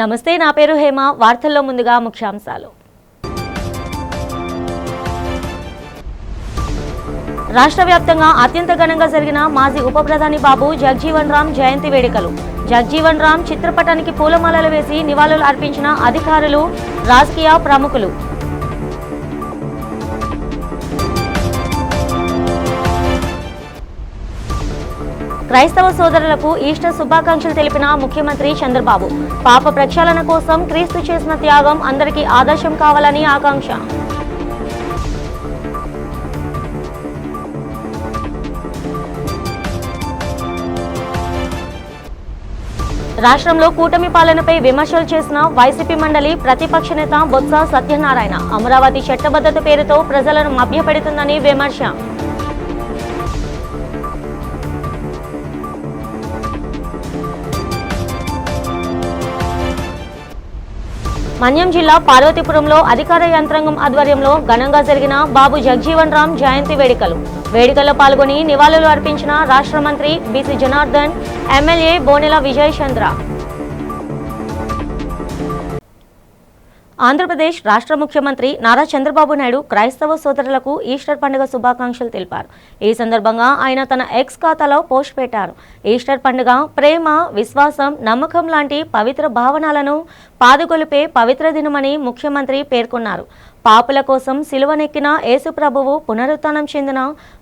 నమస్తే, నా పేరు హేమ. వార్తల్లో ముందుగా ముఖ్యాంశాలు. రాష్ట్ర వ్యాప్తంగా అత్యంత ఘనంగా జరిగిన మాజీ ఉప ప్రధాని బాబు జగజీవన్ రామ్ జయంతి వేడుకలు. జగజీవన్ రామ్ చిత్రపటానికి పూలమాలలు వేసి నివాళులు అర్పించిన అధికారులు, రాజకీయ ప్రముఖులు. క్రైస్తవ సోదరులకు ఈస్టర్ శుభాకాంక్షలు తెలిపిన ముఖ్యమంత్రి చంద్రబాబు. పాప ప్రక్షాళన కోసం క్రీస్తు చేసిన త్యాగం అందరికీ ఆదర్శం కావాలని ఆకాంక్ష. రాష్ట్రంలో కూటమి పాలనపై విమర్శలు చేసిన వైసీపీ మండలి ప్రతిపక్ష నేత బొత్స సత్యనారాయణ. అమరావతి చట్టబద్ధత పేరుతో ప్రజలను మభ్యపెడుతుందని విమర్శ. మన్యం జిల్లా పార్వతీపురంలో అధికార యంత్రాంగం ఆధ్వర్యంలో ఘనంగా జరిగిన బాబు జగజీవన్ రామ్ జయంతి వేడుకలు. వేడుకల్లో పాల్గొని నివాళులు అర్పించిన రాష్ట్ర మంత్రి బీసీ జనార్దన్, ఎమ్మెల్యే బోనెల విజయ్ చంద్ర. ఆంధ్రప్రదేశ్ రాష్ట్ర ముఖ్యమంత్రి నారా చంద్రబాబు నాయుడు క్రైస్తవ సోదరులకు ఈస్టర్ పండుగ శుభాకాంక్షలు తెలిపారు. ఈ సందర్భంగా ఆయన తన ఎక్స్ ఖాతాలో పోస్ట్ పెట్టారు. ఈస్టర్ పండుగ ప్రేమ, విశ్వాసం, నమ్మకం లాంటి పవిత్ర భావనలను పాదుకొలిపే పవిత్ర దినమని ముఖ్యమంత్రి పేర్కొన్నారు. పాపుల కోసం సిలువనెక్కిన యేసు ప్రభువు పునరుత్థానం చెందిన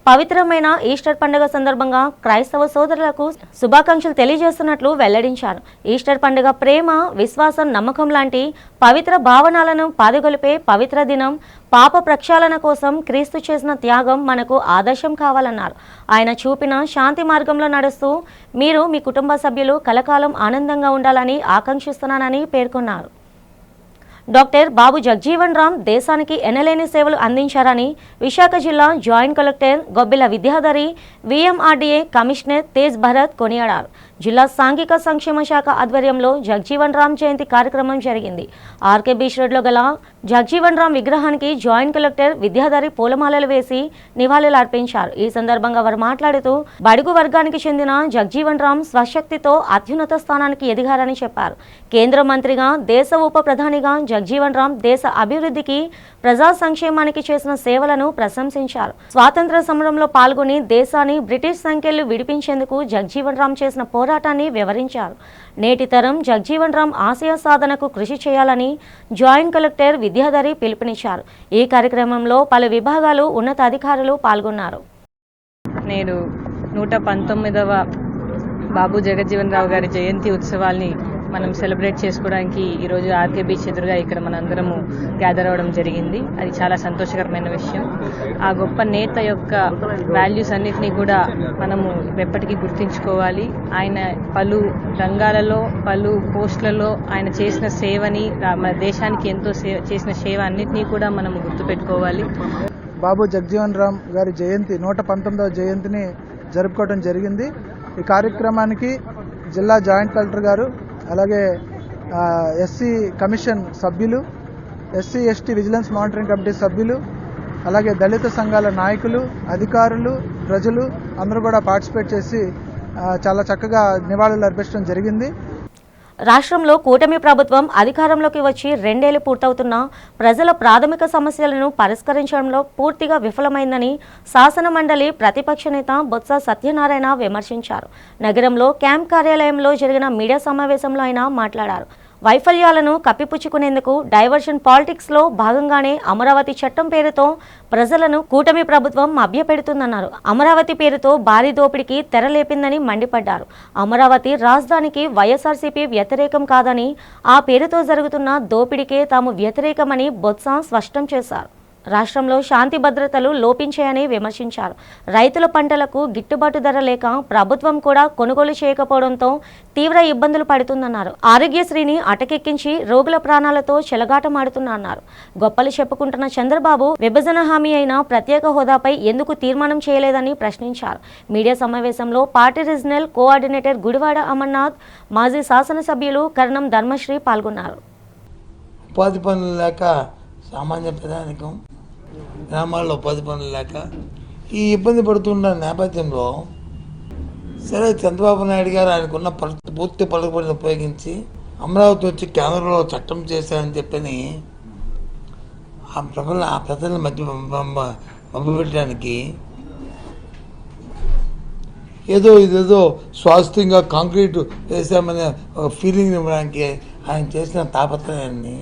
పవిత్రమైన ఈస్టర్ పండుగ సందర్భంగా క్రైస్తవ సోదరులకు శుభాకాంక్షలు తెలియజేస్తున్నట్లు వెల్లడించారు. ఈస్టర్ పండుగ ప్రేమ, విశ్వాసం, నమ్మకం లాంటి పవిత్ర భావనలను పాదుగొలిపే పవిత్ర దినం. పాప ప్రక్షాళన కోసం క్రీస్తు చేసిన త్యాగం మనకు ఆదర్శం కావాలన్నారు. ఆయన చూపిన శాంతి మార్గంలో నడుస్తూ మీరు, మీ కుటుంబ సభ్యులు కలకాలం ఆనందంగా ఉండాలని ఆకాంక్షిస్తున్నానని పేర్కొన్నారు. డాక్టర్ బాబు జగజీవన్ రామ్ దేశానికి ఎనలేని సేవలు అందించారని విశాఖ జిల్లా joint collector Gobbila Vidyadhari, VMRDA commissioner Tej Bharat కొనియాడారు. జిల్లా సాంఘిక సంక్షేమ శాఖ ఆధ్వర్యంలో జగజీవన్ రామ్ జయంతి కార్యక్రమం జరిగింది. ఆర్కే బీచ్ రోడ్లో గల జగజీవన్ రామ్ విగ్రహానికి జాయింట్ కలెక్టర్ విద్యాధరి పూలమాలలు వేసి నివాళులు అర్పించారు. ఈ సందర్భంగా వారు మాట్లాడుతూ బడుగు వర్గానికి చెందిన జగజీవన్ రామ్ స్వశక్తితో అత్యున్నత స్థానానికి ఎదిగారని చెప్పారు. కేంద్ర మంత్రిగా, దేశ ఉప ప్రధానిగా జగజీవన్ రామ్ దేశ అభివృద్ధికి, ప్రజా సంక్షేమానికి చేసిన సేవలను ప్రశంసించారు. స్వాతంత్ర సమరంలో పాల్గొని దేశాన్ని బ్రిటిష్ సంఖ్యలు విడిపించేందుకు జగజీవన్ రామ్ చేసిన పోరాటాన్ని వివరించారు. నేటి తరం జగజీవన్ రామ్ ఆశయ సాధనకు కృషి చేయాలని జాయింట్ కలెక్టర్ విద్యాధరి పిలుపునిచ్చారు. ఈ కార్యక్రమంలో పలు విభాగాలు ఉన్నతాధికారులు పాల్గొన్నారు. నేడు 119వ బాబు జగజీవన్ రావు గారి జయంతి ఉత్సవాల్ని మనం సెలబ్రేట్ చేసుకోవడానికి ఈరోజు ఆర్కే బీచ్ ఎదురుగా ఇక్కడ మనందరము గ్యాదర్ అవ్వడం జరిగింది. అది చాలా సంతోషకరమైన విషయం. ఆ గొప్ప నేత యొక్క వాల్యూస్ అన్నిటినీ కూడా మనము ఎప్పటికీ గుర్తుంచుకోవాలి. ఆయన పలు రంగాలలో, పలు పోస్టులలో ఆయన చేసిన సేవని, మన దేశానికి ఎంతో చేసిన సేవ అన్నిటినీ కూడా మనం గుర్తుపెట్టుకోవాలి. బాబు జగజీవన్ రామ్ గారి జయంతి 119వ జయంతిని జరుపుకోవడం జరిగింది. ఈ కార్యక్రమానికి జిల్లా జాయింట్ కలెక్టర్ గారు, అలాగే ఎస్సీ కమిషన్ సభ్యులు, SC ST vigilance monitoring committee సభ్యులు, అలాగే దళిత సంఘాల నాయకులు, అధికారులు, ప్రజలు అందరూ కూడా పార్టిసిపేట్ చేసి చాలా చక్కగా నివాళులు అర్పించడం జరిగింది. రాష్ట్రంలో కూటమి ప్రభుత్వం అధికారంలోకి వచ్చి 2 ఏళ్లు పూర్తవుతున్నా ప్రజల ప్రాథమిక సమస్యలను పరిష్కరించడంలో పూర్తిగా విఫలమైందని శాసన మండలి ప్రతిపక్ష నేత బొత్స సత్యనారాయణ విమర్శించారు. నగరంలో క్యాంప్ కార్యాలయంలో జరిగిన మీడియా సమావేశంలో ఆయన మాట్లాడారు. వైఫల్యాలను కప్పిపుచ్చుకునేందుకు డైవర్షన్ పాలిటిక్స్ లో భాగంగానే అమరావతి చట్టం పేరుతో ప్రజలను కూటమి ప్రభుత్వం మభ్యపెడుతుందన్నారు. అమరావతి పేరుతో భారీ దోపిడీకి తెరలేపిందని మండిపడ్డారు. అమరావతి రాజధానికి వైఎస్ఆర్సీపీ వ్యతిరేకం కాదని, ఆ పేరుతో జరుగుతున్న దోపిడీకే తాము వ్యతిరేకమని బొత్స స్పష్టం చేశారు. రాష్ట్రంలో శాంతి భద్రతలు లోపించాయని విమర్శించారు. రైతుల పంటలకు గిట్టుబాటు ధర లేక ప్రభుత్వం కూడా కొనుగోలు చేయకపోవడంతో తీవ్ర ఇబ్బందులు పడుతుందన్నారు. ఆరోగ్యశ్రీని అటకెక్కించి రోగుల ప్రాణాలతో చెలగాటమాడుతున్నారు. గొప్పలు చెప్పుకుంటున్న చంద్రబాబు విభజన హామీ అయిన ప్రత్యేక హోదాపై ఎందుకు తీర్మానం చేయలేదని ప్రశ్నించారు. మీడియా సమావేశంలో party regional coordinator Gudivada Amarnath, మాజీ శాసనసభ్యులు కరణం ధర్మశ్రీ పాల్గొన్నారు. ఉపాధి పనులు లేక సామాన్య ప్రజానికం గ్రామాల్లో ఉపాధి పనులు లేక ఈ ఇబ్బంది పడుతున్న నేపథ్యంలో సరే చంద్రబాబు నాయుడు గారు ఆయనకున్న పూర్తి పలుకుబడిని ఉపయోగించి అమరావతి వచ్చి కేంద్రంలో చట్టం చేశారని చెప్పని ఆ ప్రజల మధ్య మభ్యపెట్టడానికి ఇదేదో స్వాస్థ్యంగా కాంక్రీట్ వేసామనే ఒక ఫీలింగ్ ఇవ్వడానికి ఆయన చేసిన తాపత్రయాన్ని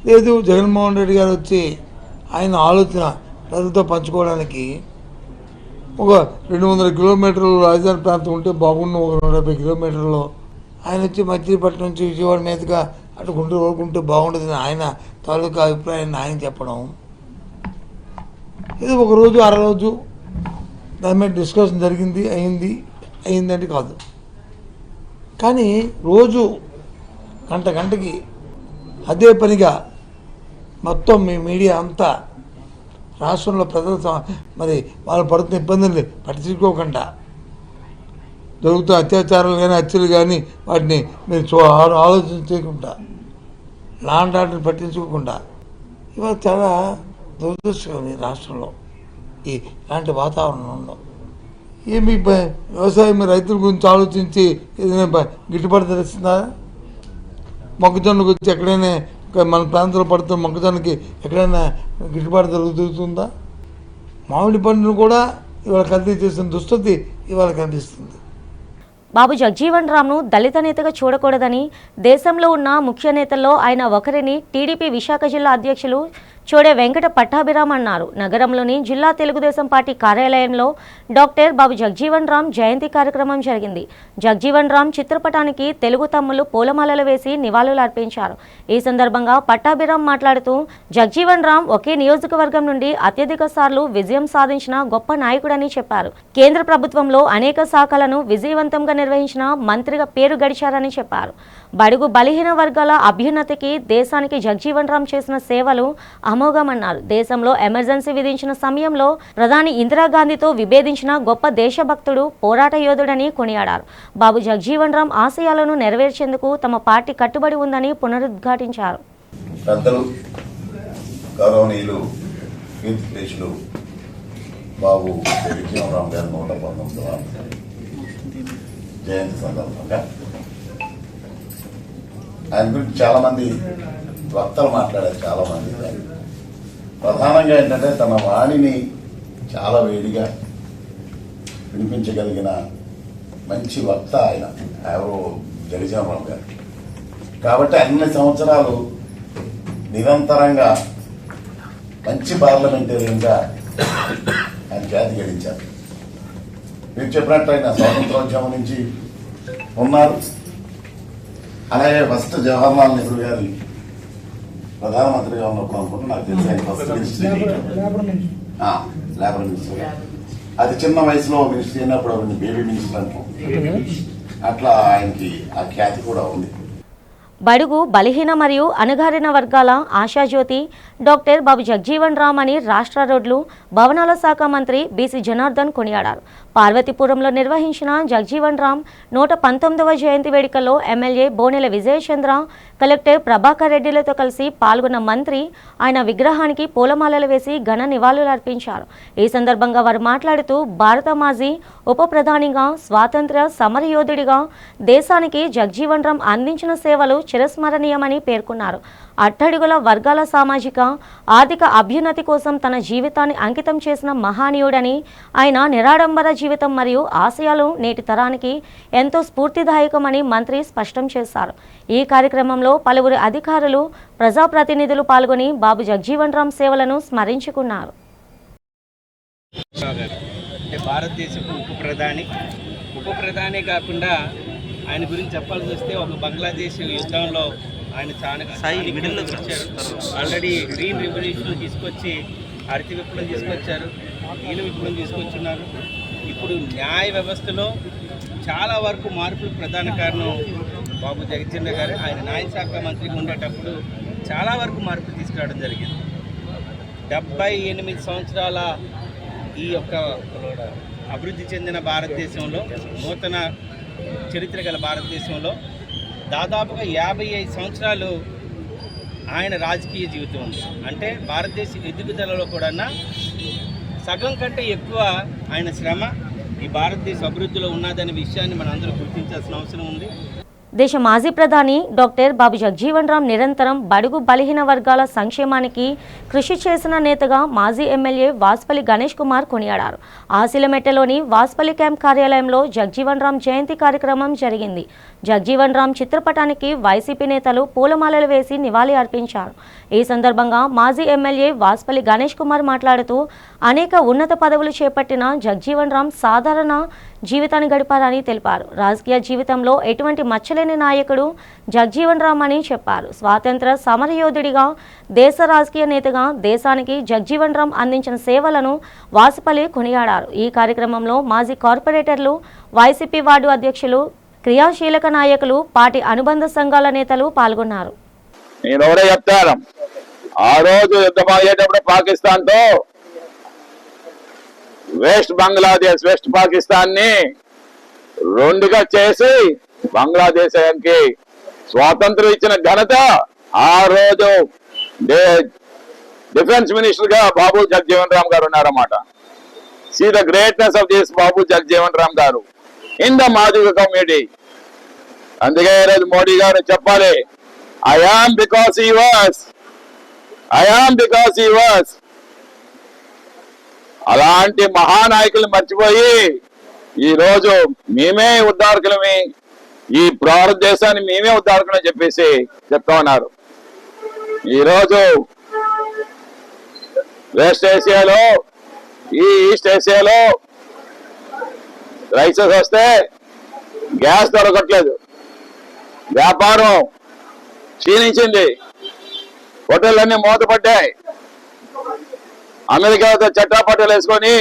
లేదు. జగన్మోహన్ రెడ్డి గారు వచ్చి ఆయన ఆలోచన ప్రజలతో పంచుకోవడానికి ఒక 200 కిలోమీటర్లు రాజధాని ప్రాంతం ఉంటే బాగున్న ఒక 170 కిలోమీటర్లో ఆయన వచ్చి మచిలీపట్నం నుంచి విజయవాడ మీదుగా అటు గుంటూరు వరకుంటే బాగుంటుందని ఆయన తాలూకా అభిప్రాయాన్ని ఆయన చెప్పడం, ఇది ఒక రోజు అర రోజు దాని మీద డిస్కషన్ జరిగింది అయిందంటే కాదు. కానీ రోజు గంటకి అదే పనిగా మొత్తం మీ మీడియా అంతా రాష్ట్రంలో ప్రజలు మరి వాళ్ళు పడుతున్న ఇబ్బందుల్ని పట్టించుకోకుండా జరుగుతున్న అత్యాచారాలు కానీ హత్యలు కానీ వాటిని మీరు ఆలోచన చేయకుండా లా అండ్ ఆర్డర్ని పట్టించుకోకుండా ఇవాళ చాలా దురదృష్టకరం ఈ రాష్ట్రంలో ఇలాంటి వాతావరణంలో. ఏమి వ్యవసాయం రైతుల గురించి ఆలోచించి ఏదైనా గిట్టుబాటు తెలుస్తుందా? మొక్కజొన్న గురించి ఎక్కడైనా మన ప్రాంతంలో పడుతున్న మొక్కజొన్నకి ఎక్కడైనా గిట్టుబాటు జరుగుతుందా? మామిడి పండును కూడా ఇవాళ కల్తీ చేసిన దుస్థితి ఇవాళ కనిపిస్తుంది. బాబు జగజీవన్ రామ్ను దళిత నేతగా చూడకూడదని దేశంలో ఉన్న ముఖ్య నేతల్లో ఆయన ఒకరిని టీడీపీ విశాఖ జిల్లా అధ్యక్షులు చోడే వెంకట పట్టాభిరామ్ అన్నారు. నగరంలోని జిల్లా తెలుగుదేశం పార్టీ కార్యాలయంలో డాక్టర్ బాబు జగజీవన్ రామ్ జయంతి కార్యక్రమం జరిగింది. జగజీవన్ రామ్ చిత్రపటానికి తెలుగు తమ్ముళ్లు పూలమాలలు వేసి నివాళులు అర్పించారు. ఈ సందర్భంగా పట్టాభిరామ్ మాట్లాడుతూ జగజీవన్ రామ్ ఒకే నియోజకవర్గం నుండి అత్యధిక సార్లు విజయం సాధించిన గొప్ప నాయకుడని చెప్పారు. కేంద్ర ప్రభుత్వంలో అనేక శాఖలను విజయవంతంగా నిర్వహించిన మంత్రిగా పేరు గడిచారని చెప్పారు. బడుగు బలహీన వర్గాల అభ్యున్నతికి దేశానికి జగజీవన్ రామ్ చేసిన సేవలు అమోఘమన్నారు. దేశంలో ఎమర్జెన్సీ విధించిన సమయంలో ప్రధాని ఇందిరాగాంధీతో విభేదించిన గొప్ప దేశభక్తుడు, పోరాట యోధుడని కొనియాడారు. బాబు జగజీవన్ రామ్ ఆశయాలను నెరవేర్చేందుకు తమ పార్టీ కట్టుబడి ఉందని పునరుద్ఘాటించారు. పెద్దలు గౌరవనీయులు కీర్తిశేషులు బాబు జగజీవన్ రామ్ గారి 119వ జయంతి సందర్భంగా ఆయన గురించి చాలా మంది వక్తలు మాట్లాడారు. చాలా మంది ప్రధానంగా ఏంటంటే తన వాణిని చాలా వేడిగా వినిపించగలిగిన మంచి వక్త ఆయన ఎవరు జగజీవన్ రామ్ గారు. కాబట్టి అన్ని సంవత్సరాలు నిరంతరంగా మంచి పార్లమెంటేరియన్గా ఆయన ఖ్యాతి గడించారు. మీరు చెప్పినట్టు ఆయన స్వాతంత్రోద్యమం నుంచి ఉన్నారు. అలాగే ఫస్ట్ జవహర్లాల్ నెహ్రూ గారి ప్రధానమంత్రిగా ఉన్నప్పుడు అనుకుంటే నాకు తెలిసి ఆయన ఫస్ట్ లేబర్ మినిస్టర్, అది చిన్న వయసులో మినిస్టర్ అయినప్పుడు అవన్నీ బేబీ మినిస్టర్ అనుకో, అట్లా ఆయనకి ఆ ఖ్యాతి కూడా ఉంది. బడుగు బలహీన మరియు అణగారిన వర్గాల ఆశాజ్యోతి డాక్టర్ బాబు జగజీవన్ రామ్ అని రాష్ట్ర రోడ్లు భవనాల శాఖ మంత్రి బీసీ జనార్దన్ కొనియాడారు. పార్వతీపురంలో నిర్వహించిన జగజీవన్ రామ్ 119వ జయంతి వేడుకల్లో ఎమ్మెల్యే బోనెల విజయచంద్ర, కలెక్టర్ ప్రభాకర్ రెడ్డిలతో కలిసి పాల్గొన్న మంత్రి ఆయన విగ్రహానికి పూలమాలలు వేసి ఘన నివాళులర్పించారు. ఈ సందర్భంగా వారు మాట్లాడుతూ భారత మాజీ ఉప ప్రధానిగా, స్వాతంత్ర్య సమరయోధుడిగా దేశానికి జగజీవన్ రామ్ అందించిన సేవలు చిరస్మరణీయమని పేర్కొన్నారు. అట్టడుగుల వర్గాల సామాజిక, ఆర్థిక అభ్యున్నతి కోసం తన జీవితాన్ని అంకితం చేసిన మహానీయుడని, ఆయన నిరాడంబర జీవితం మరియు ఆశయాలు నేటి తరానికి ఎంతో స్ఫూర్తిదాయకమని మంత్రి స్పష్టం చేశారు. ఈ కార్యక్రమంలో పలువురు అధికారులు, ప్రజాప్రతినిధులు పాల్గొని బాబు జగజీవన్ రామ్ సేవలను స్మరించుకున్నారు. భారతదేశపు ఉప ప్రధాని కాకుండా ఆయన గురించి చెప్పాల్సి వస్తే ఒక బంగ్లాదేశ్ యుద్ధంలో ఆయన చాలా వచ్చారు. ఆల్రెడీ గ్రీన్ రెవల్యూషన్ తీసుకొచ్చి హరిత విప్లవం తీసుకొచ్చారు, నీల విప్లవం తీసుకొచ్చున్నారు. ఇప్పుడు న్యాయ వ్యవస్థలో చాలా వరకు మార్పులకు ప్రధాన కారణం బాబు జగజీవన్ గారు. ఆయన న్యాయశాఖ మంత్రిగా ఉండేటప్పుడు చాలా వరకు మార్పులు తీసుకురావడం జరిగింది. 78 సంవత్సరాల ఈ యొక్క అభివృద్ధి చెందిన భారతదేశంలో, నూతన చరిత్ర గల భారతదేశంలో దాదాపుగా 55 సంవత్సరాలు ఆయన రాజకీయ జీవితం ఉంది. అంటే భారతదేశ ఎదుగుదలలో కూడా సగం కంటే ఎక్కువ ఆయన శ్రమ ఈ భారతదేశ అభివృద్ధిలో ఉన్నదనే విషయాన్ని మనం అందరూ గుర్తించాల్సిన అవసరం ఉంది. దేశ మాజీ ప్రధాని డాక్టర్ బాబు జగజీవన్ రామ్ నిరంతరం బడుగు బలహీన వర్గాల సంక్షేమానికి కృషి చేసిన నేతగా మాజీ ఎమ్మెల్యే వాస్పల్లి గణేష్ కుమార్ కొనియాడారు. ఆసిలమెట్టలోని వాస్పల్లి క్యాంప్ కార్యాలయంలో జగజీవన్ రామ్ జయంతి కార్యక్రమం జరిగింది. జగజీవన్ రామ్ చిత్రపటానికి వైసీపీ నేతలు పూలమాలలు వేసి నివాళి అర్పించారు. ఈ సందర్భంగా మాజీ ఎమ్మెల్యే వాస్పల్లి గణేష్ కుమార్ మాట్లాడుతూ అనేక ఉన్నత పదవులు చేపట్టిన జగజీవన్ రామ్ సాధారణ జీవితాన్ని గడిపారని తెలిపారు. రాజకీయ జీవితంలో ఎటువంటి మచ్చలేని నాయకుడు జగజీవన్ రామ్ అని చెప్పారు. స్వాతంత్ర సమరయోధుడిగా, దేశ రాజకీయ నేతగా దేశానికి జగజీవన్ రామ్ అందించిన సేవలను వాసుపల్లి కొనియాడారు. ఈ కార్యక్రమంలో మాజీ కార్పొరేటర్లు, వైసీపీ వార్డు అధ్యక్షులు, క్రియాశీలక నాయకులు, పార్టీ అనుబంధ సంఘాల నేతలు పాల్గొన్నారు. నేను ఒకటే చెప్తాను, ఆ రోజు యుద్ధం అయ్యేటప్పుడు పాకిస్తాన్తో వెస్ట్ బంగ్లాదేశ్, వెస్ట్ పాకిస్తాన్ ని రెండుగా చేసి బంగ్లాదేశానికి స్వాతంత్రం ఇచ్చిన ఘనత ఆ రోజు డిఫెన్స్ మినిస్టర్ గా బాబు జగజీవన్ రామ్ గారు ఉన్నారన్నమాట. See the greatness of this Babu Jagjivan Ram గారు ఇన్ ద మాదిగ కమ్యూనిటీ. అందుకే ఈరోజు మోడీ గారు చెప్పాలి, I am because he was. అలాంటి మహానాయకుల్ని మర్చిపోయి ఈ రోజు మేమే ఉద్ధారకులమే, ఈ భారతదేశాన్ని మేమే ఉద్ధారకులని చెప్పేసి చెప్తా ఉన్నారు. ఈరోజు వెస్ట్ ఏషియాలో, ఈ ఈస్ట్ ఏషియాలో క్రైసిస్ వస్తే గ్యాస్ దొరకట్లేదు, వ్యాపారం క్షీణించింది, హోటళ్ళన్నీ మూతపడ్డాయి. అమెరికాతో చట్టాపట్టాలు వేసుకొని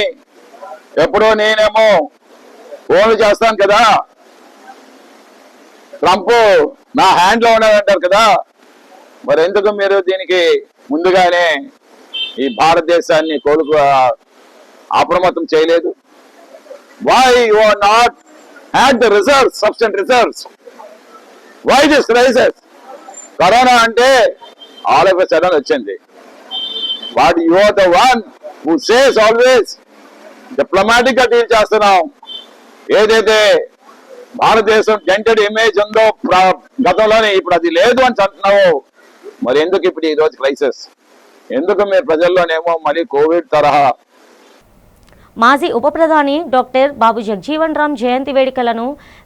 ఎప్పుడో నేనేమో ఫోన్లు చేస్తాను కదా, ట్రంప్ నా హ్యాండ్ లో ఉన్నాడంటారు కదా, మరి ఎందుకు మీరు దీనికి ముందుగానే ఈ భారతదేశాన్ని అప్రమత్తం చేయలేదు? Why you are not had the reserves, substantial reserves? Why this crisis? Corona అంటే ఆల్ ఆఫ్ ఎ సడన్ వచ్చింది. But you are the one who says always diplomatic గా డీల్ చేస్తున్నాం. ఏదైతే భారతదేశం జెంటెడ్ ఇమేజ్ ఉందో గతంలోనే, ఇప్పుడు అది లేదు అని అంటున్నావు. మరి ఎందుకు ఇప్పుడు ఈ రోజు క్రైసిస్? ఎందుకు మీరు ప్రజల్లోనేమో మరి కోవిడ్ తరహా? మాజీ ఉప ప్రధాని డాక్టర్ బాబు జగజీవన్ రామ్ జయంతి వేడుకలను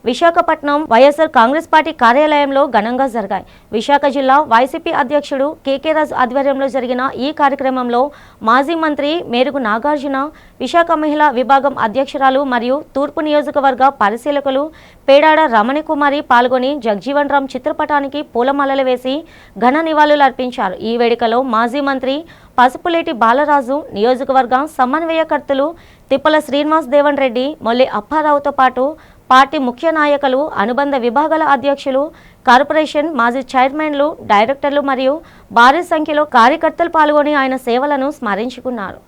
విశాఖపట్నం వైఎస్ఆర్ కాంగ్రెస్ పార్టీ కార్యాలయంలో ఘనంగా జరిగాయి. విశాఖ జిల్లా వైసీపీ అధ్యక్షుడు కేకే రాజు ఆధ్వర్యంలో జరిగిన ఈ కార్యక్రమంలో మాజీ మంత్రి మేరుగు నాగార్జున, విశాఖ మహిళా విభాగం అధ్యక్షురాలు మరియు తూర్పు నియోజకవర్గ పరిశీలకులు పేడాడ రమణికుమారి పాల్గొని జగజీవన్ రామ్ చిత్రపటానికి పూలమాలలు వేసి ఘన నివాళులు అర్పించారు. ఈ వేడుకలో మాజీ మంత్రి పసుపులేటి బాలరాజు, నియోజకవర్గ సమన్వయకర్తలు తిప్పల శ్రీనివాస్ దేవన్ రెడ్డి, మొల్లి అప్పారావుతో పాటు పార్టీ ముఖ్య నాయకులు, అనుబంధ విభాగాల అధ్యక్షులు, కార్పొరేషన్ మాజీ చైర్మన్లు, డైరెక్టర్లు మరియు భారీ సంఖ్యలో కార్యకర్తలు పాల్గొని ఆయన సేవలను స్మరించుకున్నారు.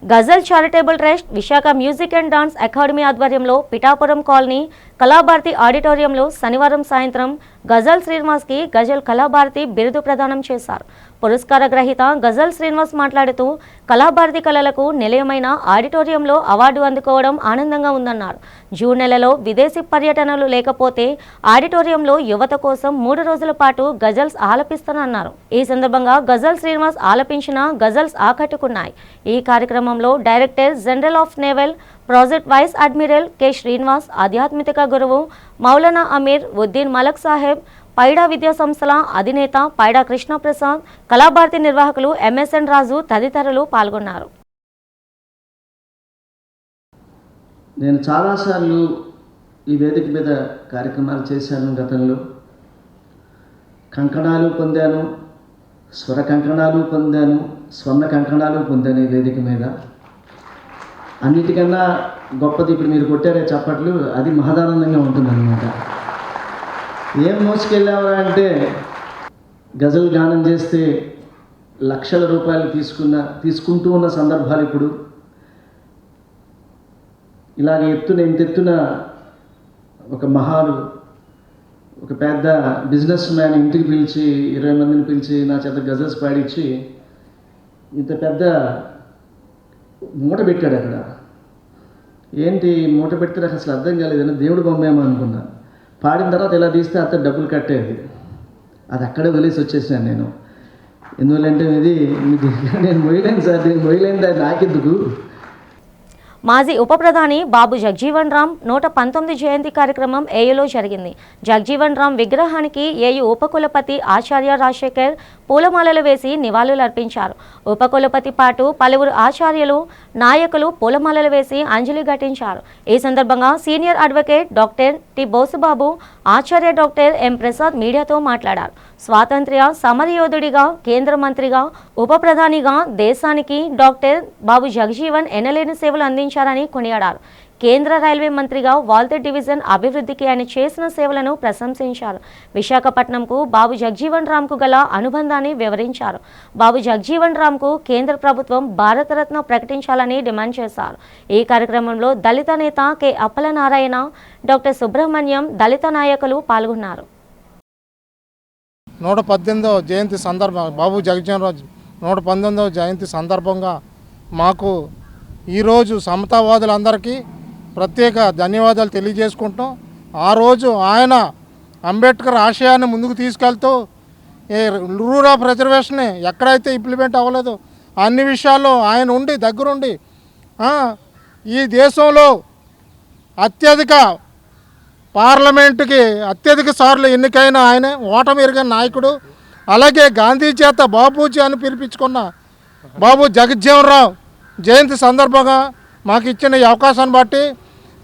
Ghazal charitable trust, Visakha music and dance academy ఆధ్వర్యంలో పిఠాపురం కాలనీ కళాభారతి ఆడిటోరియంలో శనివారం సాయంత్రం గజల్ శ్రీనివాస్కి గజల్ కళాభారతి బిరుదు ప్రదానం చేశారు. పురస్కార గ్రహీత గజల్ శ్రీనివాస్ మాట్లాడుతూ కళాభారతి కళలకు నిలయమైన ఆడిటోరియంలో అవార్డు అందుకోవడం ఆనందంగా ఉందన్నారు. జూన్ నెలలో విదేశీ పర్యటనలు లేకపోతే ఆడిటోరియంలో యువత కోసం 3 రోజుల పాటు గజల్స్ ఆలపిస్తానన్నారు. ఈ సందర్భంగా గజల్ శ్రీనివాస్ ఆలపించిన గజల్స్ ఆకట్టుకున్నాయి. ఈ కార్యక్రమంలో director general of naval project vice admiral K Srinivas, ఆధ్యాత్మిక గురువు మౌలానా అమీర్ ఉద్దీన్ మలక్ సాహెబ్, పైడా విద్యా సంస్థల అధినేత పైడా కృష్ణప్రసాద్, కళాభారతి నిర్వాహకులు ఎంఎస్ఎన్ రాజు తదితరులు పాల్గొన్నారు. నేను చాలాసార్లు ఈ వేదిక మీద కార్యక్రమాలు చేశాను. గతంలో కంకణాలు పొందాను, స్వర కంకణాలు పొందాను, స్వర్ణ కంకణాలు పొందాను ఈ వేదిక మీద. అన్నిటికన్నా గొప్పది ఇప్పుడు మీరు కొట్టారే చప్పట్లు, అది మహదానందంగా ఉంటుందన్నమాట. ఏం మోసుకెళ్ళావా అంటే గజల్ గానం చేస్తే లక్షల రూపాయలు తీసుకుంటూ ఉన్న సందర్భాలు ఇప్పుడు. ఇలాగ ఇంతెత్తున ఒక ఒక పెద్ద బిజినెస్ మ్యాన్ ఇంటికి పిలిచి 20 మందిని పిలిచి నా చేత గజల్స్ పాడించి ఇంత పెద్ద మూట పెట్టాడు. అక్కడ ఏంటి మూట పెడితే నాకు అసలు అర్థం కాలేదని దేవుడు బొమ్మేమో అనుకున్నా. పాడిన తర్వాత ఇలా తీస్తే అతను డబ్బులు కట్టేది. అది అక్కడే వదిలేసి వచ్చేసాను నేను. ఎందువల్లంటే ఇది మీకు నేను మొయ్యలేను సార్, నేను మొయ్యలేను దాన్ని నాకెందుకు. మాజీ ఉప ప్రధాని బాబు జగజీవన్ రామ్ 119 జయంతి కార్యక్రమం ఏయులో జరిగింది. జగజీవన్ రామ్ విగ్రహానికి ఏయు ఉపకులపతి ఆచార్య రాజశేఖర్ పూలమాలలు వేసి నివాళులర్పించారు. ఉపకులపతి పాటు పలువురు ఆచార్యులు, నాయకులు పూలమాలలు వేసి అంజలి ఘటించారు. ఈ సందర్భంగా senior advocate doctor T Bosubabu, ఆచార్య డాక్టర్ ఎం ప్రసాద్ మీడియాతో మాట్లాడారు. స్వాతంత్ర్య సమరయోధుడిగా, కేంద్ర మంత్రిగా, ఉప ప్రధానిగా దేశానికి డాక్టర్ బాబు జగజీవన్ ఎనలేని సేవలు అందించారని కొనియాడారు. కేంద్ర రైల్వే మంత్రిగా వాల్తేర్ డివిజన్ అభివృద్ధికి ఆయన చేసిన సేవలను ప్రశంసించారు. విశాఖపట్నంకు బాబు జగజీవన్ రామ్కు గల అనుబంధాన్ని వివరించారు. బాబు జగజీవన్ రామ్కు కేంద్ర ప్రభుత్వం భారతరత్న ప్రకటించాలని డిమాండ్ చేశారు. ఈ కార్యక్రమంలో దళిత నేత కె అప్పలనారాయణ, డాక్టర్ సుబ్రహ్మణ్యం, దళిత నాయకులు పాల్గొన్నారు. 118వ జయంతి సందర్భంగా బాబు జగజీవన్ రామ్ 119వ జయంతి సందర్భంగా మాకు ఈరోజు సమతావాదులందరికీ ప్రత్యేక ధన్యవాదాలు తెలియజేసుకుంటాం. ఆ రోజు ఆయన అంబేద్కర్ ఆశయాన్ని ముందుకు తీసుకెళ్తూ రూల్ ఆఫ్ రిజర్వేషన్ ఎక్కడైతే ఇంప్లిమెంట్ అవ్వలేదో అన్ని విషయాల్లో ఆయన ఉండి దగ్గరుండి ఈ దేశంలో అత్యధిక పార్లమెంటుకి అత్యధిక సార్లు ఎన్నికైన ఆయన ఓటమి ఎరిగిన నాయకుడు. అలాగే గాంధీ చేత బాపూజీ అని పిలిపించుకున్న బాబు జగజీవన్ రామ్ జయంతి సందర్భంగా మాకు ఇచ్చిన ఈ అవకాశాన్ని బట్టి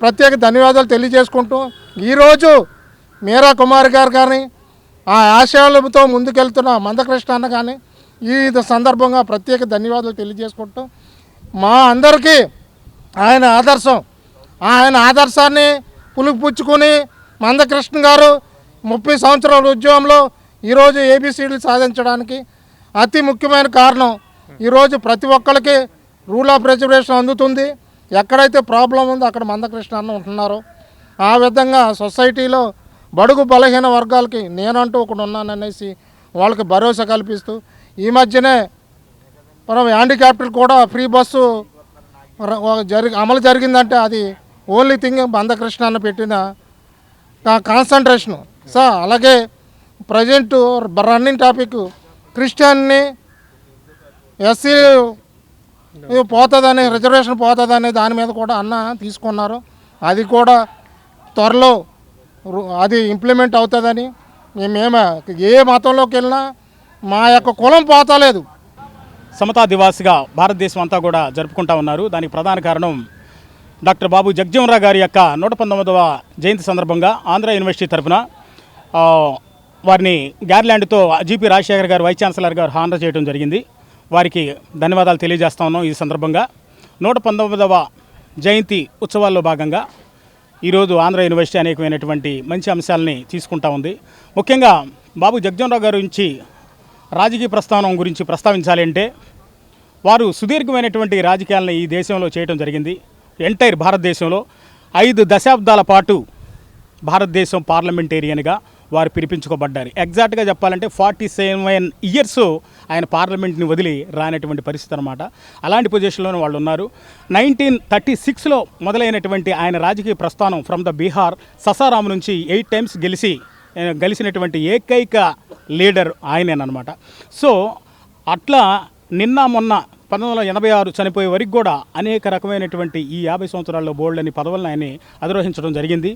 ప్రత్యేక ధన్యవాదాలు తెలియజేసుకుంటూ ఈరోజు మీరా కుమార్ గారు కానీ ఆ ఆశయాలతో ముందుకెళ్తున్న మందకృష్ణ అన్న కానీ ఈ సందర్భంగా ప్రత్యేక ధన్యవాదాలు తెలియజేసుకుంటూ మా అందరికీ ఆయన ఆదర్శం, ఆయన ఆదర్శాన్ని పులుపుచ్చుకొని మందకృష్ణ గారు 30 సంవత్సరాల ఉద్యమంలో ఈరోజు ఏబిసిడీలు సాధించడానికి అతి ముఖ్యమైన కారణం. ఈరోజు ప్రతి ఒక్కరికి రూల్ ఆఫ్ రిజర్వేషన్ అందుతుంది. ఎక్కడైతే ప్రాబ్లం ఉందో అక్కడ మందకృష్ణ అన్న ఉంటున్నారు. ఆ విధంగా సొసైటీలో బడుగు బలహీన వర్గాలకి నేనంటూ ఒకడు ఉన్నాననేసి వాళ్ళకి భరోసా కల్పిస్తూ ఈ మధ్యనే మనం హ్యాండిక్యాప్టర్లు కూడా ఫ్రీ బస్సు అమలు జరిగిందంటే అది ఓన్లీ థింగ్ మందకృష్ణ అన్న పెట్టిన కాన్సన్ట్రేషను సార్. అలాగే ప్రజెంట్ రన్నింగ్ టాపిక్ క్రిస్టియన్ని ఎస్సీ పోతుందని, రిజర్వేషన్ పోతుందని దాని మీద కూడా అన్న తీసుకున్నారు. అది కూడా త్వరలో అది ఇంప్లిమెంట్ అవుతుందని మేము ఏ మతంలోకి వెళ్ళినా మా యొక్క కులం పోతలేదు. సమతా దివాస్గా భారతదేశం అంతా కూడా జరుపుకుంటా ఉన్నారు. దానికి ప్రధాన కారణం డాక్టర్ బాబు జగజీవన్ రామ్ గారి యొక్క 119వ జయంతి సందర్భంగా ఆంధ్ర యూనివర్సిటీ తరఫున వారిని గ్యార్లాండ్తో జీపీ రాజశేఖర్ గారు వైస్ ఛాన్సలర్ గారు హానర్ చేయడం జరిగింది. వారికి ధన్యవాదాలు తెలియజేస్తా ఉన్నాం. ఈ సందర్భంగా 119వ జయంతి ఉత్సవాల్లో భాగంగా ఈరోజు ఆంధ్ర యూనివర్సిటీ అనేకమైనటువంటి మంచి అంశాలని తీసుకుంటా ఉంది. ముఖ్యంగా బాబు జగజీవన్ రామ్ గారి గురించి రాజకీయ ప్రస్థానం గురించి ప్రస్తావించాలి అంటే వారు సుదీర్ఘమైనటువంటి రాజకీయాలను ఈ దేశంలో చేయడం జరిగింది. ఎంటైర్ భారతదేశంలో 5 దశాబ్దాల పాటు భారతదేశం పార్లమెంటేరియన్గా వారు పిలిపించుకోబడ్డారు. ఎగ్జాక్ట్గా చెప్పాలంటే 47 ఇయర్స్ ఆయన పార్లమెంట్ని వదిలి రానటువంటి పరిస్థితి అనమాట. అలాంటి పొజిషన్లోనే వాళ్ళు ఉన్నారు. 1936లో మొదలైనటువంటి ఆయన రాజకీయ ప్రస్థానం ఫ్రమ్ ద బీహార్ ససారాం నుంచి 8 టైమ్స్ గెలిచినటువంటి ఏకైక లీడర్ ఆయనేనమాట. సో అట్లా నిన్న మొన్న 1986 చనిపోయే వరకు కూడా అనేక రకమైనటువంటి ఈ 50 సంవత్సరాల్లో బోల్డని పదవులను ఆయన అధిరోహించడం జరిగింది.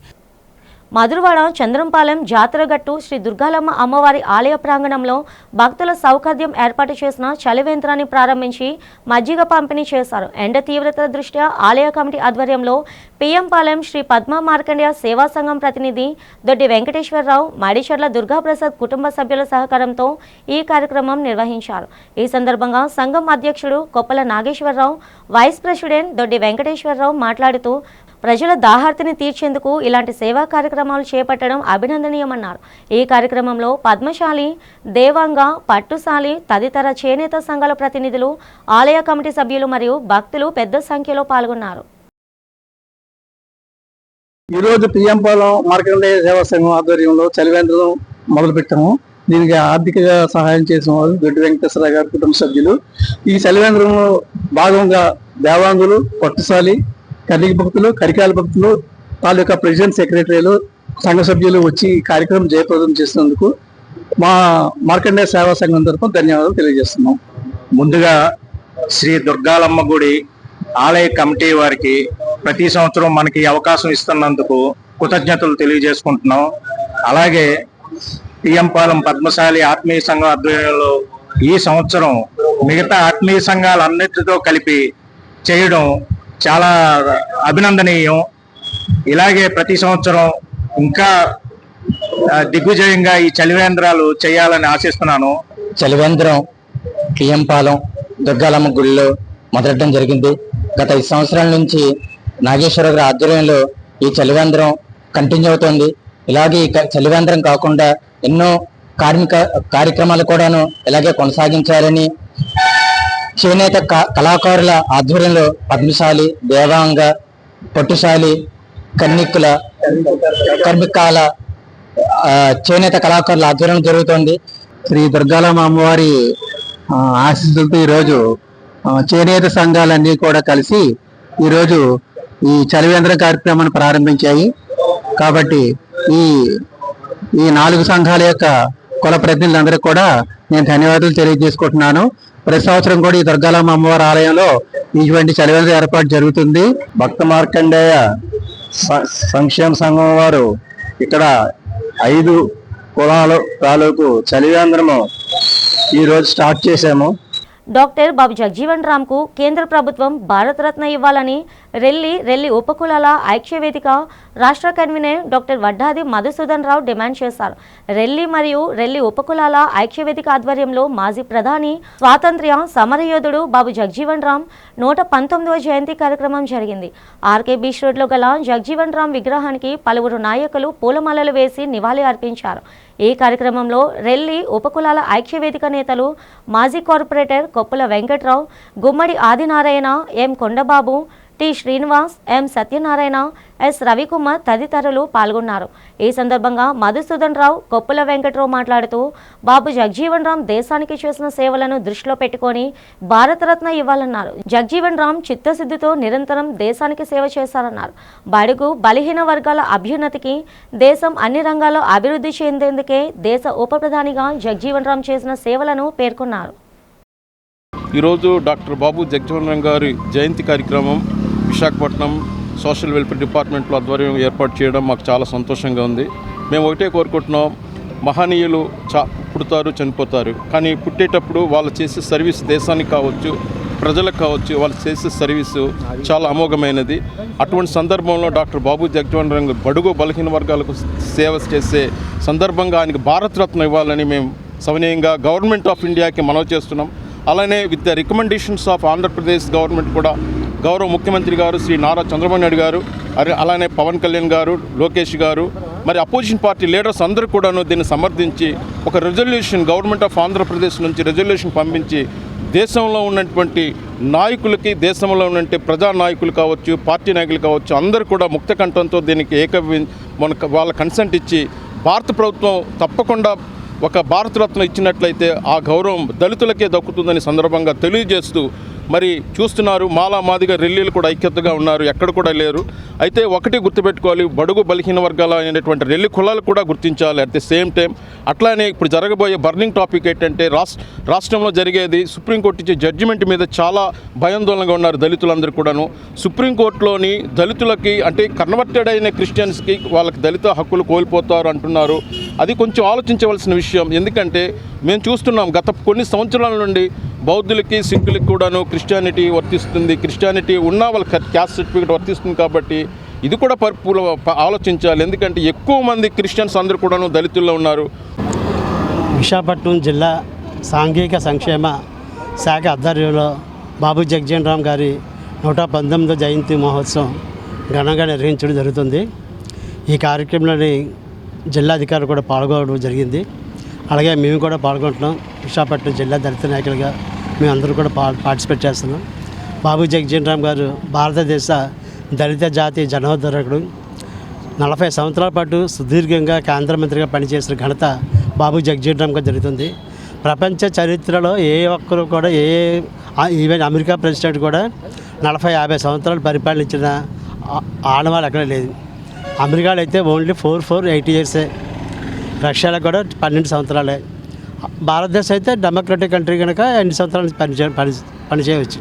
మధురవాడ చంద్రంపాలెం జాతరగట్టు శ్రీ దుర్గాలమ్మ అమ్మవారి ఆలయ ప్రాంగణంలో భక్తుల సౌకర్యం ఏర్పాటు చేసిన చలివేంద్రాన్ని ప్రారంభించి మజ్జిగ పంపిణీ చేశారు. ఎండ తీవ్రత దృష్ట్యా ఆలయ కమిటీ ఆధ్వర్యంలో పిఎంపాలెం శ్రీ పద్మ మార్కండేయ సేవా సంఘం ప్రతినిధి దొడ్డి వెంకటేశ్వరరావు, మడిచెర్ల దుర్గాప్రసాద్ కుటుంబ సభ్యుల సహకారంతో ఈ కార్యక్రమం నిర్వహించారు. ఈ సందర్భంగా సంఘం అధ్యక్షుడు కొప్పల నాగేశ్వరరావు, వైస్ ప్రెసిడెంట్ దొడ్డి వెంకటేశ్వరరావు మాట్లాడుతూ ప్రజల దాహార్తిని తీర్చేందుకు ఇలాంటి సేవా కార్యక్రమాలు చేపట్టడం అభినందనీయమన్నారు. ఈ కార్యక్రమంలో పద్మశాలి, దేవాంగ, పట్టుశాలి తదితర చేనేత సంఘాల ప్రతినిధులు, ఆలయ కమిటీ సభ్యులు మరియు భక్తులు పెద్ద సంఖ్యలో పాల్గొన్నారు. ఈరోజు పిఎంపాలెం మార్కండేయ సేవా సంఘం ఆధ్వర్యంలో చలివేంద్రం మొదలుపెట్టాము. దీనికి ఆర్థికంగా సహాయం చేసిన వారు దొడ్డి వెంకటేశ్వర గారి కుటుంబ సభ్యులు. ఈ చలివేంద్రంలో భాగంగా దేవాంగులు, పట్టుశాలి, కన్నిక భక్తులు, కరికాల భక్తులు తాలూకా ప్రెసిడెంట్ సెక్రటరీలు, సంఘ సభ్యులు వచ్చి ఈ కార్యక్రమం జయప్రదం చేసినందుకు మా మార్కండేయ సేవా సంఘం తరఫున ధన్యవాదాలు తెలియజేస్తున్నాం. ముందుగా శ్రీ దుర్గాలమ్మ గుడి ఆలయ కమిటీ వారికి ప్రతి సంవత్సరం మనకి అవకాశం ఇస్తున్నందుకు కృతజ్ఞతలు తెలియజేసుకుంటున్నాం. అలాగే టిఎంపాలెం పద్మశాలి ఆత్మీయ సంఘం ఆధ్వర్యంలో ఈ సంవత్సరం మిగతా ఆత్మీయ సంఘాలన్నిటితో కలిపి చేయడం చాలా అభినందనీయం. ఇలాగే ప్రతి సంవత్సరం ఇంకా దిగ్విజయంగా ఈ చలివేంద్రాలు చేయాలని ఆశిస్తున్నాను. చలివేంద్రం టిఎంపాలెం దుర్గాలమ్మ గుడిలో మొదలెట్టడం జరిగింది. గత 5 సంవత్సరాల నుంచి నాగేశ్వరరావు గారి ఆధ్వర్యంలో ఈ చలివేంద్రం కంటిన్యూ అవుతోంది. ఇలాగే ఈ చలివేంద్రం కాకుండా ఎన్నో కార్యక్రమాలు కూడాను ఇలాగే కొనసాగించాలని చేనేత కళాకారుల ఆధ్వర్యంలో పద్మశాలి, దేవాంగ, పట్టుశాలి, కన్నిక్కుల, కర్మికాల చేనేత కళాకారుల ఆధ్వర్యంలో జరుగుతోంది. శ్రీ దుర్గాలమ్మ అమ్మవారి ఆశీస్సులతో ఈరోజు చేనేత సంఘాలన్నీ కూడా కలిసి ఈరోజు ఈ చలివేంద్ర కార్యక్రమాన్ని ప్రారంభించాయి. కాబట్టి ఈ 4 సంఘాల యొక్క కుల ప్రతినిధులందరికీ కూడా నేను ధన్యవాదాలు తెలియజేసుకుంటున్నాను. ప్రతి సంవత్సరం కూడా ఈ దుర్గాలమ్మ అమ్మవారి ఆలయంలో ఇటువంటి చలివేంద్ర ఏర్పాటు జరుగుతుంది. భక్త మార్కండేయ సంక్షేమ సంఘం వారు ఇక్కడ 5 కులాల తాలూకు చలివేంద్రము ఈరోజు స్టార్ట్ చేశాము. డాక్టర్ బాబు జగజీవన్ రామ్ కు కేంద్ర ప్రభుత్వం భారతరత్న ఇవ్వాలని రెల్లి ఉపకులాల ఐక్యవేదిక రాష్ట్ర కన్వీనర్ డాక్టర్ వడ్డాది మధుసూదన్ రావు డిమాండ్ చేశారు. రెల్లి ఉపకులాల ఐక్యవేదిక ఆధ్వర్యంలో మాజీ ప్రధాని, స్వాతంత్ర్య సమరయోధుడు బాబు జగజీవన్ రామ్ 119వ జయంతి కార్యక్రమం జరిగింది. ఆర్కే బీచ్ రోడ్లో గల జగజీవన్ రామ్ విగ్రహానికి పలువురు నాయకులు పూలమాలలు వేసి నివాళి అర్పించారు. ఈ కార్యక్రమంలో రెల్లి ఉపకులాల ఐక్యవేదిక నేతలు మాజీ కార్పొరేటర్ కొప్పుల వెంకట్రావు, గుమ్మడి ఆదినారాయణ, ఎం కొండబాబు, టి శ్రీనివాస్, ఎం సత్యనారాయణ, ఎస్ రవికుమార్ తదితరులు పాల్గొన్నారు. ఈ సందర్భంగా మధుసూదన్ రావు, కొప్పుల వెంకట్రావు మాట్లాడుతూ బాబు జగజీవన్ రామ్ దేశానికి చేసిన సేవలను దృష్టిలో పెట్టుకొని భారతరత్న ఇవ్వాలన్నారు. జగజీవన్ రామ్ చిత్తశుద్ధితో నిరంతరం దేశానికి సేవ చేశారన్నారు. బడుగు బలహీన వర్గాల అభ్యున్నతికి, దేశం అన్ని రంగాల్లో అభివృద్ధి చెందేందుకే దేశ ఉప ప్రధానిగా జగజీవన్ రామ్ చేసిన సేవలను పేర్కొన్నారు. ఈరోజు డాక్టర్ బాబు జగజీవన్ రామ్ గారి జయంతి కార్యక్రమం విశాఖపట్నం సోషల్ వెల్ఫేర్ డిపార్ట్మెంట్లో ఆధ్వర్యం ఏర్పాటు చేయడం మాకు చాలా సంతోషంగా ఉంది. మేము ఒకటే కోరుకుంటున్నాం, మహనీయులు పుడతారు, చనిపోతారు, కానీ పుట్టేటప్పుడు వాళ్ళు చేసే సర్వీస్ దేశానికి కావచ్చు, ప్రజలకు కావచ్చు, వాళ్ళు చేసే సర్వీసు చాలా అమోఘమైనది. అటువంటి సందర్భంలో డాక్టర్ బాబు జగజీవన్ రామ్ బడుగు బలహీన వర్గాలకు సేవ చేసే సందర్భంగా ఆయనకు భారతరత్న ఇవ్వాలని మేము సవినయంగా గవర్నమెంట్ ఆఫ్ ఇండియాకి మనవి చేస్తున్నాం. అలానే with the recommendations of Andhra Pradesh government కూడా గౌరవ ముఖ్యమంత్రి గారు శ్రీ నారా చంద్రబాబు నాయుడు గారు, అలానే పవన్ కళ్యాణ్ గారు, లోకేష్ గారు, మరి అపోజిషన్ పార్టీ లీడర్స్ అందరూ కూడాను దీన్ని సమర్థించి ఒక రెజల్యూషన్ గవర్నమెంట్ ఆఫ్ ఆంధ్రప్రదేశ్ నుంచి రెజల్యూషన్ పంపించి దేశంలో ఉన్నటువంటి నాయకులకి, దేశంలో ఉన్నటువంటి ప్రజా నాయకులు కావచ్చు, పార్టీ నాయకులు కావచ్చు, అందరూ కూడా ముక్త కంఠంతో దీనికి వాళ్ళ కన్సెంట్ ఇచ్చి భారత ప్రభుత్వం తప్పకుండా ఒక భారతరత్న ఇచ్చినట్లయితే ఆ గౌరవం దళితులకే దక్కుతుందని సందర్భంగా తెలియజేస్తూ, మరి చూస్తున్నారు మాలా మాదిగా రెల్లీలు కూడా ఐక్యతగా ఉన్నారు, ఎక్కడ కూడా లేరు. అయితే ఒకటి గుర్తుపెట్టుకోవాలి, బడుగు బలహీన వర్గాల అయినటువంటి రెల్లి కులాలు కూడా గుర్తించాలి. అట్ ది సేమ్ టైం అట్లానే ఇప్పుడు జరగబోయే బర్నింగ్ టాపిక్ ఏంటంటే రాష్ట్రంలో జరిగేది సుప్రీంకోర్టు ఇచ్చే జడ్జిమెంట్ మీద చాలా భయాందోళనగా ఉన్నారు దళితులందరూ కూడాను. సుప్రీంకోర్టులోని దళితులకి అంటే కన్వర్టెడ్ అయిన క్రిస్టియన్స్కి వాళ్ళకి దళిత హక్కులు కోల్పోతారు అంటున్నారు. అది కొంచెం ఆలోచించవలసిన విషయం. ఎందుకంటే మేము చూస్తున్నాం గత కొన్ని సంవత్సరాల నుండి బౌద్ధులకి, సిక్కులకి కూడాను క్రిస్టియానిటీ వర్తిస్తుంది. క్రిస్టియానిటీ ఉన్న వాళ్ళకి క్యాస్ట్ సర్టిఫికేట్ వర్తిస్తుంది. కాబట్టి ఇది కూడా ఆలోచించాలి. ఎందుకంటే ఎక్కువ మంది క్రిస్టియన్స్ అందరూ కూడాను దళితుల్లో ఉన్నారు. విశాఖపట్నం జిల్లా సాంఘిక సంక్షేమ శాఖ ఆధ్వర్యంలో బాబు జగజీవన్ రామ్ గారి 119వ జయంతి మహోత్సవం ఘనంగా నిర్వహించడం జరుగుతుంది. ఈ కార్యక్రమంలోని జిల్లా అధికారులు కూడా పాల్గొనడం జరిగింది. అలాగే మేము కూడా పాల్గొంటున్నాం. విశాఖపట్నం జిల్లా దళిత నాయకులుగా మేమందరూ కూడా పార్టిసిపేట్ చేస్తున్నాం. బాబు జగజీవన్ రామ్ గారు భారతదేశ దళిత జాతి జనోద్ధరకుడు. 40 సంవత్సరాల పాటు సుదీర్ఘంగా కేంద్ర మంత్రిగా పనిచేసిన ఘనత బాబు జగజీవన్ రామ్ గారు జరుగుతుంది. ప్రపంచ చరిత్రలో ఏ ఒక్కరు కూడా ఈవెన్ అమెరికా ప్రెసిడెంట్ కూడా 40-50 సంవత్సరాలు పరిపాలించిన ఆనవాళ్ళు ఎక్కడ లేదు. అమెరికాలో అయితే ఓన్లీ 8 ఇయర్సే, రష్యాలో కూడా 12 సంవత్సరాలే. భారతదేశం అయితే డెమోక్రటిక్ కంట్రీ కనుక 8 సంవత్సరాలు పనిచేయవచ్చు.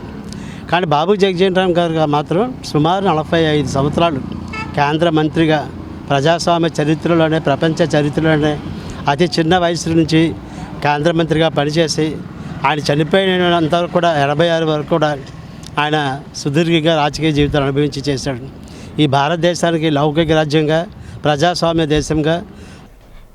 కానీ బాబు జగజీవన్ రామ్ గారు మాత్రం సుమారు 45 సంవత్సరాలు కేంద్ర మంత్రిగా ప్రజాస్వామ్య చరిత్రలోనే, ప్రపంచ చరిత్రలోనే అతి చిన్న వయసు నుంచి కేంద్ర మంత్రిగా పనిచేసి ఆయన చనిపోయినంత కూడా 86 వరకు కూడా ఆయన సుదీర్ఘంగా రాజకీయ జీవితాన్ని అనుభవించి చేశాడు. ఈ భారతదేశానికి లౌకిక రాజ్యంగా, ప్రజాస్వామ్య దేశంగా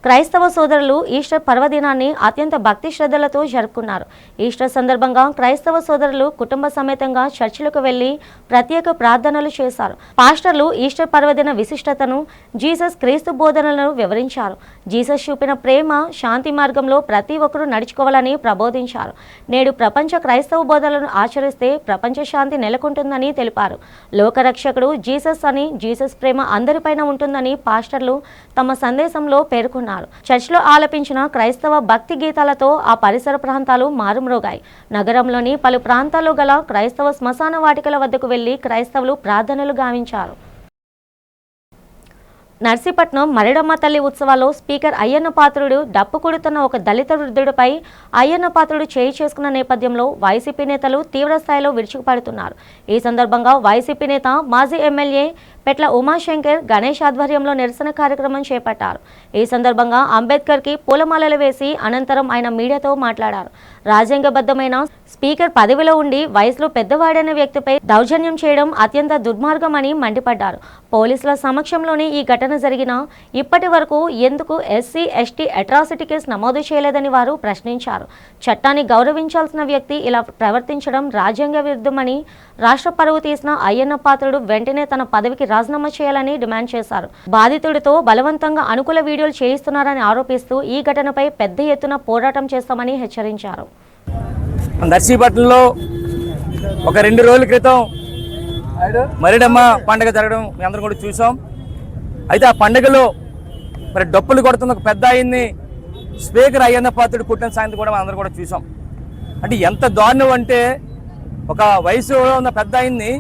క్రైస్తవ సోదరులు ఈస్టర్ పర్వదినాన్ని అత్యంత భక్తి శ్రద్ధలతో జరుపుకున్నారు. ఈస్టర్ సందర్భంగా క్రైస్తవ సోదరులు కుటుంబ సమేతంగా చర్చిలకు వెళ్లి ప్రత్యేక ప్రార్థనలు చేశారు. పాస్టర్లు ఈస్టర్ పర్వదిన విశిష్టతను, జీసస్ క్రీస్తు బోధనలను వివరించారు. జీసస్ చూపిన ప్రేమ, శాంతి మార్గంలో ప్రతి ఒక్కరూ నడుచుకోవాలని ప్రబోధించారు. నేడు ప్రపంచ క్రైస్తవ బోధనలను ఆచరిస్తే ప్రపంచ శాంతి నెలకొంటుందని తెలిపారు. లోకరక్షకుడు జీసస్ అని, జీసస్ ప్రేమ అందరిపైన ఉంటుందని పాస్టర్లు తమ సందేశంలో పేర్కొన్నారు. చర్చిలో ఆలపించిన క్రైస్తవ భక్తి గీతాలతో ఆ పరిసర ప్రాంతాలు మారుమ్రోగాయి. నగరంలోని పలు ప్రాంతాల్లో గల క్రైస్తవ శ్మశాన వాటికల వద్దకు వెళ్లి క్రైస్తవులు ప్రార్థనలు గావించారు. నర్సీపట్నం మరిడమ్మ తల్లి ఉత్సవాల్లో స్పీకర్ అయ్యన్న పాత్రుడు డప్పు కొడుతున్న ఒక దళిత వృద్ధుడిపై అయ్యన్న పాత్రుడు చేయి చేసుకున్న నేపథ్యంలో వైసీపీ నేతలు తీవ్రస్థాయిలో విరుచుకుపడుతున్నారు. ఈ సందర్భంగా వైసీపీ నేత, మాజీ ఎమ్మెల్యే పెట్ల ఉమాశంకర్ గణేష్ ఆధ్వర్యంలో నిరసన కార్యక్రమం చేపట్టారు. ఈ సందర్భంగా అంబేద్కర్కి పూలమాలలు వేసి అనంతరం ఆయన మీడియాతో మాట్లాడారు. రాజ్యాంగబద్ధమైన స్పీకర్ పదవిలో ఉండి వయసులో పెద్దవాడైన వ్యక్తిపై దౌర్జన్యం చేయడం అత్యంత దుర్మార్గమని మండిపడ్డారు. పోలీసుల సమక్షంలోనే ఈ ఘటన జరిగినా ఇప్పటి వరకు ఎందుకు ఎస్సీ ఎస్టీ అట్రాసిటీ కేసు నమోదు చేయలేదని వారు ప్రశ్నించారు. చట్టాన్ని గౌరవించాల్సిన వ్యక్తి ఇలా ప్రవర్తించడం రాజ్యాంగ విరుద్ధమని, రాష్ట్ర పరువు తీసిన అయ్యన్న పాత్రుడు వెంటనే తన పదవికి రాజీనామా చేయాలని డిమాండ్ చేశారు. బాధితుడితో బలవంతంగా అనుకూల వీడియోలు చేయిస్తున్నారని ఆరోపిస్తూ ఈ ఘటనపై పెద్ద ఎత్తున పోరాటం చేస్తామని హెచ్చరించారు. నర్సీపట్నంలో ఒక 2 రోజుల క్రితం మరిడమ్మ పండుగ జరగడం మీ అందరం కూడా చూసాం. అయితే ఆ పండుగలో మరి డప్పులు కొడుతున్న ఒక పెద్ద ఆయన్ని స్పీకర్ అయ్యన్న పాత్రుడు కుట్టిన సాయంత్రం కూడా అందరం కూడా చూసాం. అంటే ఎంత దారుణం అంటే, ఒక వయసులో ఉన్న పెద్ద ఆయన్ని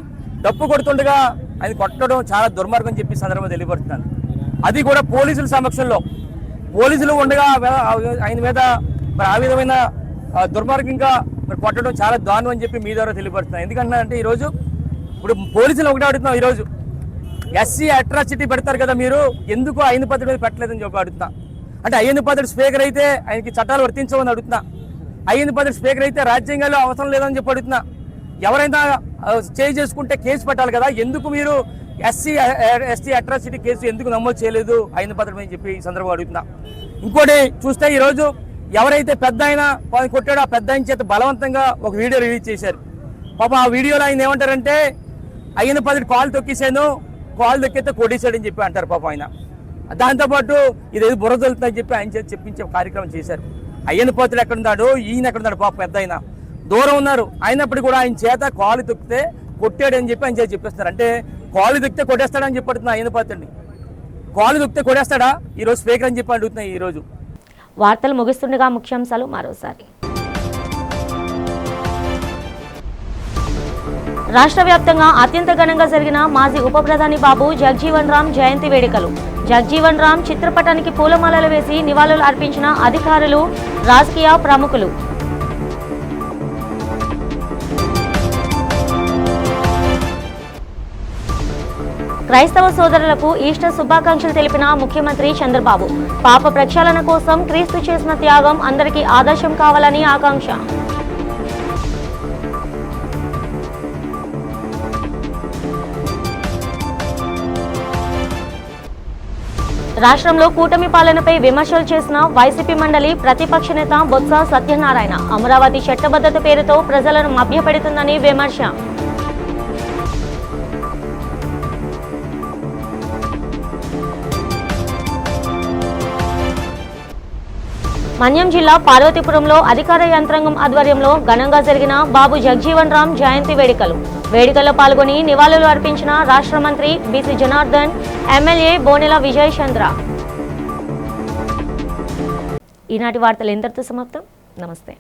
డప్పు కొడుతుండగా ఆయన కొట్టడం చాలా దుర్మార్గం అని చెప్పి సందర్భంగా తెలియపడుతున్నాను. అది కూడా పోలీసుల సమక్షంలో, పోలీసులు ఉండగా ఆయన మీద మరి ఆ విధమైన దుర్మార్గంగా మరి కొట్టడం చాలా దారుణం అని చెప్పి మీ ద్వారా తెలియపడుతున్నాను. ఎందుకంటే ఈరోజు ఇప్పుడు పోలీసులు ఒకటే అడుగుతున్నాం, ఈరోజు ఎస్సీ అట్రాసిటీ పెడతారు కదా, మీరు ఎందుకు అయ్యన్న పాత్రుడి మీద పెట్టలేదని చెప్పి అడుగుతున్నా. అంటే అయ్యన్న పాత్రుడు స్పీకర్ అయితే ఆయనకి చట్టాలు వర్తించవని అడుగుతున్నా. అయ్యన్న పాత్రుడు స్పీకర్ అయితే రాజ్యాంగాల్లో అవసరం లేదని చెప్పి అడుగుతున్నా. ఎవరైనా చేసుకుంటే కేసు పెట్టాలి కదా, ఎందుకు మీరు ఎస్సీ ఎస్టీ అట్రాసిటీ కేసు ఎందుకు నమోదు చేయలేదు అయ్యన్న పాత్రుడి అని చెప్పి ఈ సందర్భంగా అడుగుతున్నా. ఇంకోటి చూస్తే ఈరోజు ఎవరైతే పెద్ద ఆయన కొట్టాడో ఆ పెద్ద ఆయన చేత బలవంతంగా ఒక వీడియో రిలీజ్ చేశారు. పాపం ఆ వీడియోలో ఆయన ఏమంటారంటే, అయ్యన్న పాత్రుడు కాలు తొక్కేశాను, కాలు తొక్కితే కొట్టేశాడని చెప్పి అంటారు పాపం ఆయన. దాంతోపాటు ఇదేదో బుర్ర జల్లుతుందని చెప్పి ఆయన చేత చెప్పించే కార్యక్రమం చేశారు. అయ్యన్న పాత్రుడు ఎక్కడున్నాడు, ఈయన ఎక్కడున్నాడు, పాపం పెద్ద ఆయన దూరం ఉన్నారు. అయినప్పటికీ కూడా ఆయన చేత కాలు తొక్కితే కొట్టాడని చెప్పి ఆయన చేత చెప్పేస్తున్నారు. అంటే కాలు తొక్కితే కొట్టేస్తాడని చెప్పి అడుగుతున్నా అయ్యన్న పాత్రుడిని. కాలు తొక్కితే కొట్టేస్తాడా ఈరోజు స్పీకర్ అని చెప్పి అడుగుతున్నాయి. ఈరోజు వార్తలు ముగిస్తుండగా ముఖ్యాంశాలు మరోసారి. రాష్ట్ర వ్యాప్తంగా అత్యంత ఘనంగా జరిగిన మాజీ ఉప ప్రధాని బాబు జగజీవన్ రామ్ జయంతి వేడుకలు. జగజీవన్ రామ్ చిత్రపటానికి పూలమాలలు వేసి నివాళులు అర్పించిన అధికారులు, రాజకీయ ప్రముఖులు. క్రైస్తవ సోదరులకు ఈస్టర్ శుభాకాంక్షలు తెలిపిన ముఖ్యమంత్రి చంద్రబాబు. పాప ప్రక్షాళన కోసం క్రీస్తు చేసిన త్యాగం అందరికీ ఆదర్శం కావాలని ఆకాంక్ష. రాష్ట్రంలో కూటమి పాలనపై విమర్శలు చేసిన వైసీపీ మండలి ప్రతిపక్ష నేత బొత్స సత్యనారాయణ. అమరావతి చట్టబద్ధత పేరుతో ప్రజలను మభ్యపెడుతుందని విమర్శ. మన్యం జిల్లా పార్వతీపురంలో అధికార యంత్రాంగం ఆధ్వర్యంలో ఘనంగా జరిగిన బాబు జగజీవన్ రామ్ జయంతి వేడుకలు. వేడుకల్లో పాల్గొని నివాళులు అర్పించిన రాష్ట్ర మంత్రి బీసీ జనార్దన్, ఎమ్మెల్యే బోనెల విజయ్ చంద్ర. ఈనాటి వార్తలు ఇంతటితో సమాప్తం. నమస్తే.